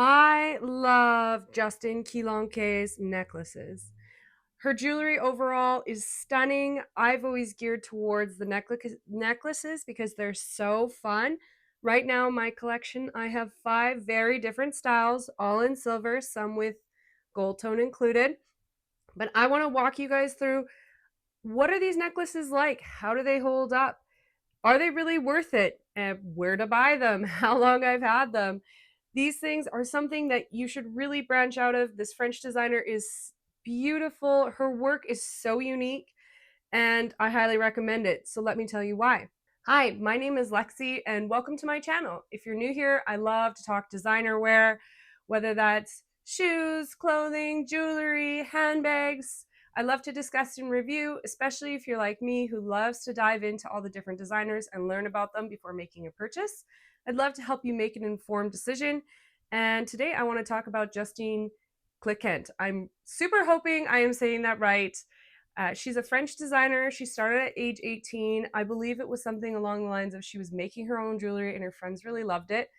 I love Justine Clenquet's necklaces. Her jewelry overall is stunning. I've always geared towards the necklaces because they're so fun. Right now, in my collection, I have 5 very different styles, all in silver, some with gold tone included. But I want to walk you guys through, what are these necklaces like? How do they hold up? Are they really worth it? And where to buy them? How long I've had them? These things are something that you should really branch out of. This French designer is beautiful. Her work is so unique, and I highly recommend it. So let me tell you why. Hi, my name is Lexi, and welcome to my channel. If you're new here, I love to talk designer wear, whether that's shoes, clothing, jewelry, handbags. I love to discuss and review, especially if you're like me who loves to dive into all the different designers and learn about them before making a purchase. I'd love to help you make an informed decision. And today I want to talk about Justine Clenquet. I'm super hoping I am saying that right. She's a French designer. She started at age 18. I believe it was something along the lines of she was making her own jewelry and her friends really loved it.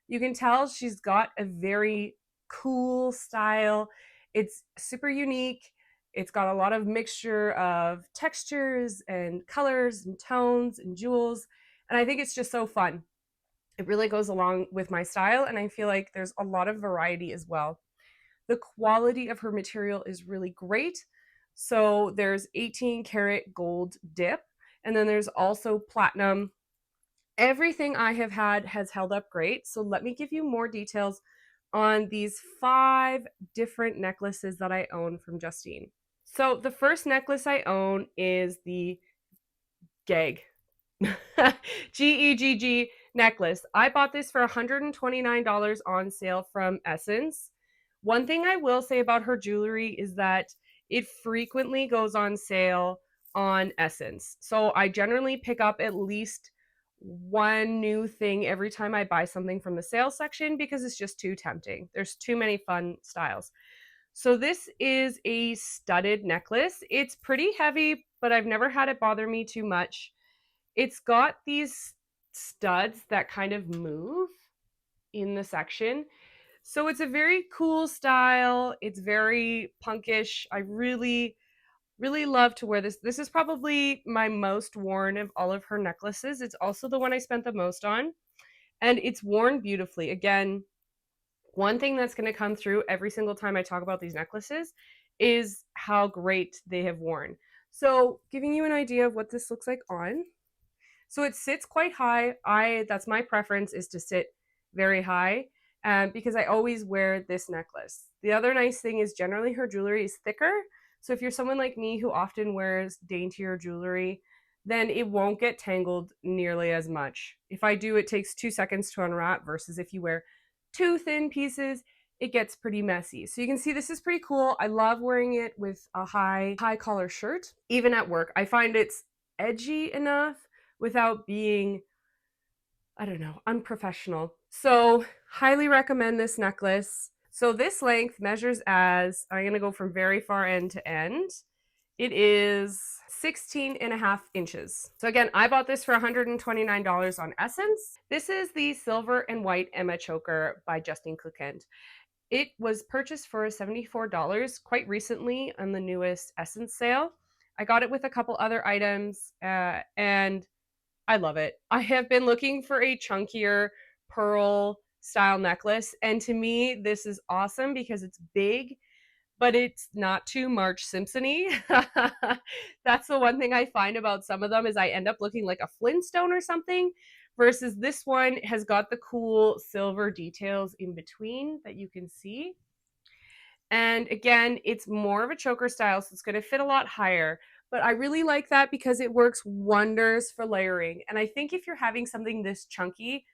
You can tell she's got a very cool style. It's super unique. It's got a lot of mixture of textures and colors and tones and jewels. And I think it's just so fun. It really goes along with my style, and I feel like there's a lot of variety as well. The quality of her material is really great. So there's 18 karat gold dip, and then there's also platinum. Everything I have had has held up great. So let me give you more details on these 5 different necklaces that I own from Justine. So the first necklace I own is the Gag. GEGG necklace. I bought this for $129 on sale from Essence. One thing I will say about her jewelry is that it frequently goes on sale on Essence. So I generally pick up at least one new thing every time I buy something from the sales section because it's just too tempting. There's too many fun styles. So this is a studded necklace. It's pretty heavy, but I've never had it bother me too much. It's got these studs that kind of move in the section. So it's a very cool style. It's very punkish. I really, really love to wear this. This is probably my most worn of all of her necklaces. It's also the one I spent the most on. And it's worn beautifully. Again, one thing that's going to come through every single time I talk about these necklaces is how great they have worn. So, giving you an idea of what this looks like on. So it sits quite high. That's my preference, is to sit very high, because I always wear this necklace. The other nice thing is generally her jewelry is thicker. So if you're someone like me who often wears daintier jewelry, then it won't get tangled nearly as much. If I do, it takes 2 seconds to unwrap, versus if you wear 2 thin pieces, it gets pretty messy. So you can see this is pretty cool. I love wearing it with a high collar shirt, even at work. I find it's edgy enough without being, I don't know, unprofessional. So highly recommend this necklace. So this length measures as, I'm gonna go from very far end to end. It is 16.5 inches. So again, I bought this for $129 on Essence. This is the Silver and White Emma Choker by Justine Clenquet. It was purchased for $74 quite recently on the newest Essence sale. I got it with a couple other items, and I love it. I have been looking for a chunkier pearl style necklace, and to me, this is awesome because it's big, but it's not too Marge Simpson-y. That's the one thing I find about some of them, is I end up looking like a Flintstone or something, versus this one has got the cool silver details in between that you can see. And again, it's more of a choker style, so it's going to fit a lot higher. But I really like that because it works wonders for layering. And I think if you're having something this chunky,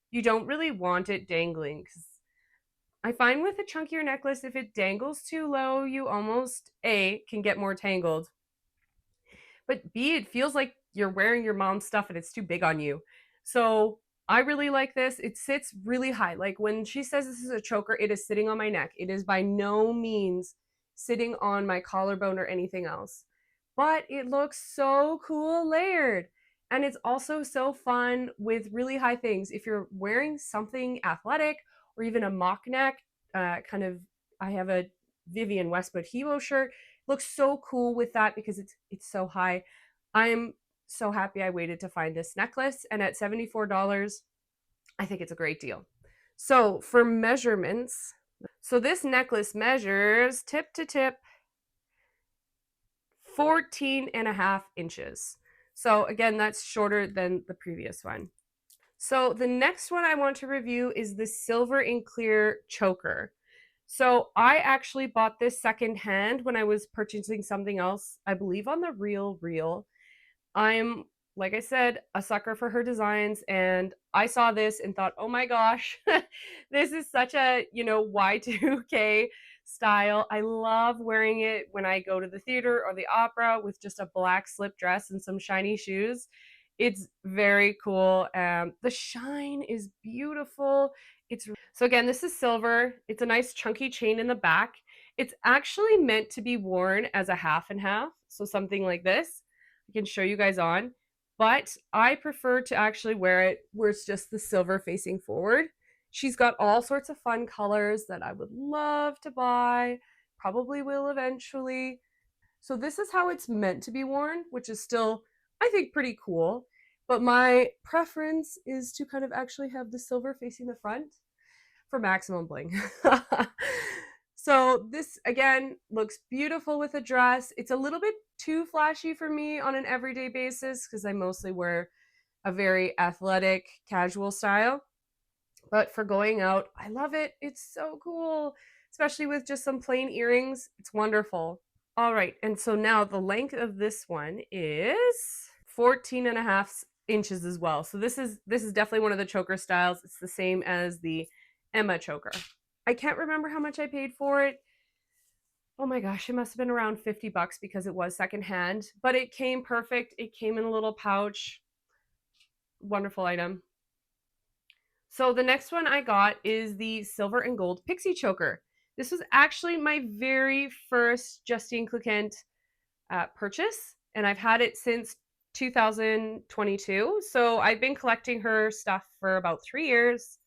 you don't really want it dangling. 'Cause I find with a chunkier necklace, if it dangles too low, you almost, A, can get more tangled, but B, it feels like you're wearing your mom's stuff and it's too big on you. So I really like this. It sits really high. Like when she says this is a choker, it is sitting on my neck. It is by no means sitting on my collarbone or anything else. But it looks so cool layered. And it's also so fun with really high things. If you're wearing something athletic or even a mock neck, kind of, I have a Vivian Westwood Hebo shirt. Looks so cool with that because it's so high. I'm so happy I waited to find this necklace, and at $74, I think it's a great deal. So for measurements, so this necklace measures tip to tip 14 and a half inches. So again, that's shorter than the previous one. So the next one I want to review is the silver and clear choker. So I actually bought this secondhand when I was purchasing something else, I believe on the Real Real. I'm, like I said, a sucker for her designs, and I saw this and thought, oh my gosh, this is such a, Y2K style. I love wearing it when I go to the theater or the opera with just a black slip dress and some shiny shoes. It's very cool. The shine is beautiful. It's so again, this is silver. It's a nice chunky chain in the back. It's actually meant to be worn as a half and half, so something like this. I can show you guys on, but I prefer to actually wear it where it's just the silver facing forward. She's got all sorts of fun colors that I would love to buy, probably will eventually. So this is how it's meant to be worn, which is still, I think, pretty cool. But my preference is to kind of actually have the silver facing the front for maximum bling. So this again looks beautiful with a dress. It's a little bit too flashy for me on an everyday basis because I mostly wear a very athletic, casual style. But for going out, I love it. It's so cool, especially with just some plain earrings. It's wonderful. All right, and so now the length of this one is 14 and a half inches as well. So this is definitely one of the choker styles. It's the same as the Emma choker. I can't remember how much I paid for it. Oh my gosh, it must have been around $50 because it was secondhand, but it came perfect. It came in a little pouch. Wonderful item. So the next one I got is the silver and gold pixie choker. This was actually my very first Justine Clenquet purchase, and I've had it since 2022. So I've been collecting her stuff for about 3 years.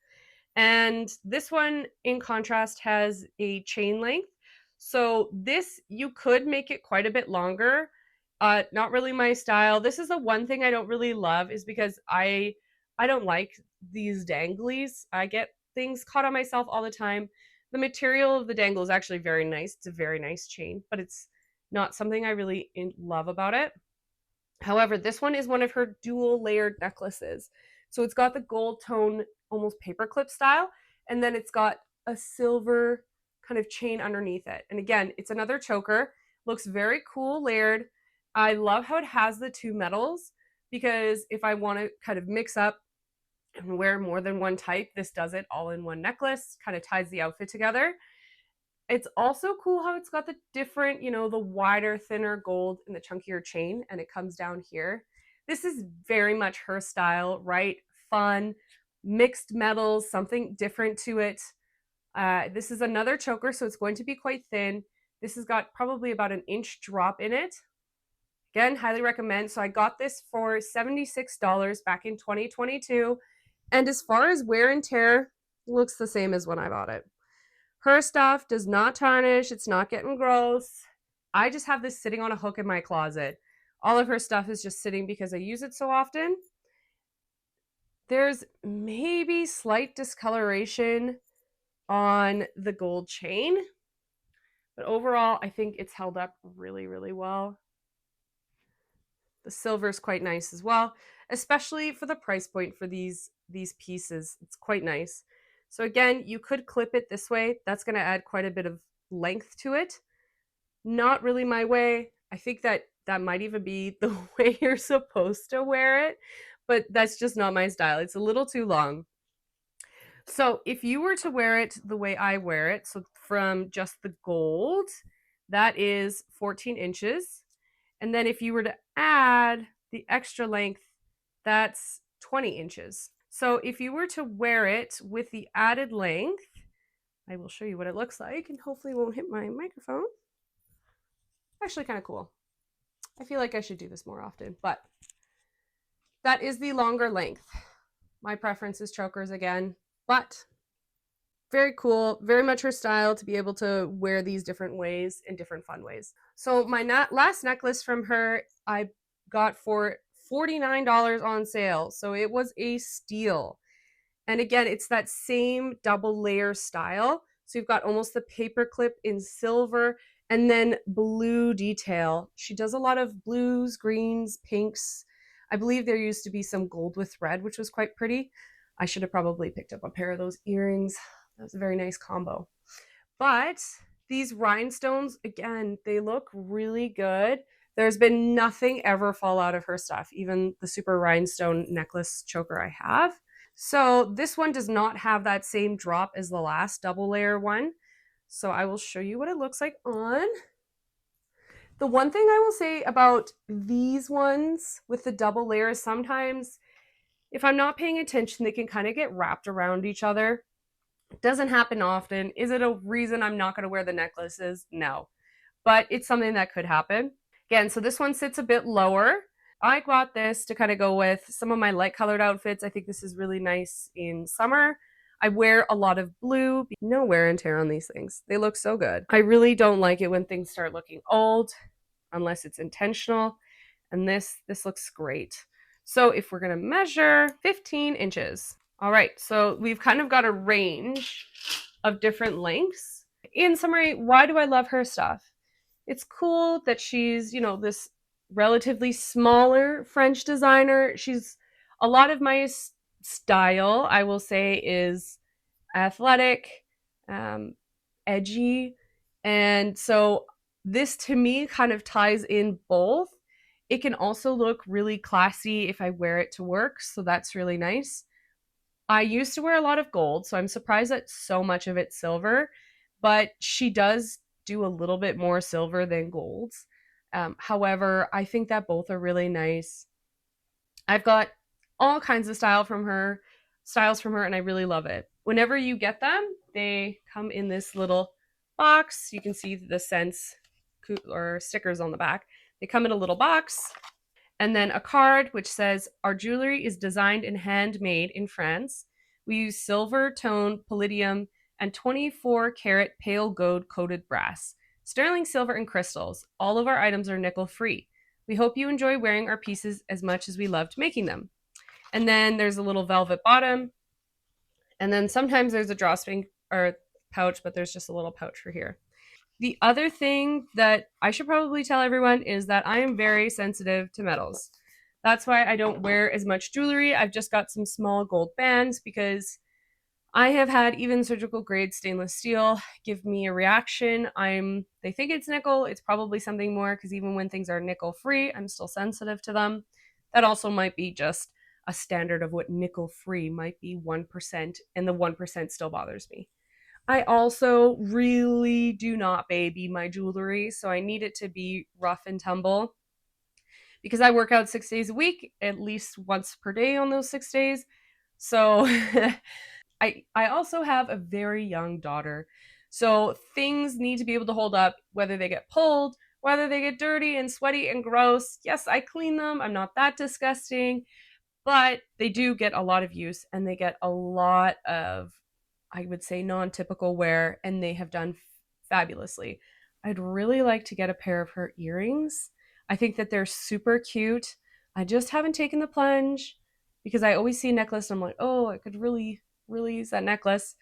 And this one, in contrast, has a chain length. So this, you could make it quite a bit longer. Not really my style. This is the one thing I don't really love is because I don't like these danglies. I get things caught on myself all the time. The material of the dangle is actually very nice. It's a very nice chain, but it's not something I really love about it. However, this one is one of her dual layered necklaces. So it's got the gold tone, almost paperclip style, and then it's got a silver kind of chain underneath it. And again, it's another choker. Looks very cool layered. I love how it has the two metals because if I want to kind of mix up and wear more than one type, this does it all in one necklace, kind of ties the outfit together. It's also cool how it's got the different, the wider, thinner gold and the chunkier chain, and it comes down here. This is very much her style, right? Fun, mixed metals, something different to it. This is another choker, so it's going to be quite thin. This has got probably about an inch drop in it. Again, highly recommend. So I got this for $76 back in 2022. And as far as wear and tear, looks the same as when I bought it. Her stuff does not tarnish. It's not getting gross. I just have this sitting on a hook in my closet. All of her stuff is just sitting because I use it so often. There's maybe slight discoloration on the gold chain, but overall, I think it's held up really, really well. The silver is quite nice as well, especially for the price point for these pieces. It's quite nice. So again, you could clip it this way. That's going to add quite a bit of length to it. Not really my way. I think that might even be the way you're supposed to wear it, but that's just not my style. It's a little too long. So if you were to wear it the way I wear it, so from just the gold, that is 14 inches. And then if you were to add the extra length, that's 20 inches. So if you were to wear it with the added length, I will show you what it looks like and hopefully it won't hit my microphone. Actually kind of cool. I feel like I should do this more often, but that is the longer length. My preference is chokers again, but Very cool, very much her style to be able to wear these different ways in different fun ways. So my last necklace from her, I got for $49 on sale. So it was a steal. And again, it's that same double layer style. So you've got almost the paper clip in silver and then blue detail. She does a lot of blues, greens, pinks. I believe there used to be some gold with red, which was quite pretty. I should have probably picked up a pair of those earrings. That was a very nice combo. But these rhinestones, again, they look really good. There's been nothing ever fall out of her stuff, even the super rhinestone necklace choker I have. So this one does not have that same drop as the last double layer one. So I will show you what it looks like on. The one thing I will say about these ones with the double layers, sometimes if I'm not paying attention, they can kind of get wrapped around each other. It doesn't happen often. Is it a reason I'm not going to wear the necklaces? No. But it's something that could happen. Again, so this one sits a bit lower. I got this to kind of go with some of my light colored outfits. I think this is really nice in summer. I wear a lot of blue. No wear and tear on these things. They look so good. I really don't like it when things start looking old unless it's intentional. And this looks great. So if we're going to measure 15 inches. All right, so we've kind of got a range of different lengths. In summary, why do I love her stuff? It's cool that she's, this relatively smaller French designer. She's a lot of my style, I will say, is athletic, um, edgy. And so this to me kind of ties in both. It can also look really classy if I wear it to work. So that's really nice. I used to wear a lot of gold, so I'm surprised that so much of it's silver, but she does do a little bit more silver than golds. However, I think that both are really nice. I've got all kinds of styles from her, and I really love it. Whenever you get them, they come in this little box. You can see the scents or stickers on the back. They come in a little box, and then a card which says, "Our jewelry is designed and handmade in France. We use silver tone, palladium, and 24 karat pale gold coated brass, sterling silver, and crystals. All of our items are nickel free. We hope you enjoy wearing our pieces as much as we loved making them." And then there's a little velvet bottom. And then sometimes there's a drawstring or pouch, but there's just a little pouch for here. The other thing that I should probably tell everyone is that I am very sensitive to metals. That's why I don't wear as much jewelry. I've just got some small gold bands because I have had even surgical grade stainless steel give me a reaction. They think it's nickel. It's probably something more because even when things are nickel free, I'm still sensitive to them. That also might be just a standard of what nickel free might be 1%, and the 1% still bothers me. I also really do not baby my jewelry, so I need it to be rough and tumble because I work out 6 days a week, at least once per day on those 6 days. So I also have a very young daughter. So things need to be able to hold up, whether they get pulled, whether they get dirty and sweaty and gross. Yes, I clean them. I'm not that disgusting, but they do get a lot of use and they get a lot of, I would say, non-typical wear, and they have done fabulously. I'd really like to get a pair of her earrings. I think that they're super cute. I just haven't taken the plunge because I always see a necklace and I'm like, oh, I could really use that necklace.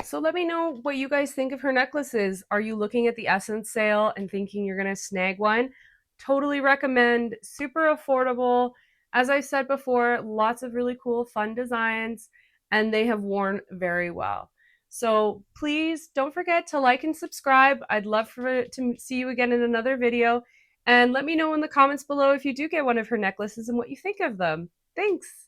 So let me know what you guys think of her necklaces. Are you looking at the Essence sale and thinking you're going to snag one? Totally recommend. Super affordable. As I said before, lots of really cool, fun designs, and they have worn very well. So please don't forget to like and subscribe. I'd love to see you again in another video. And let me know in the comments below if you do get one of her necklaces and what you think of them. Thanks.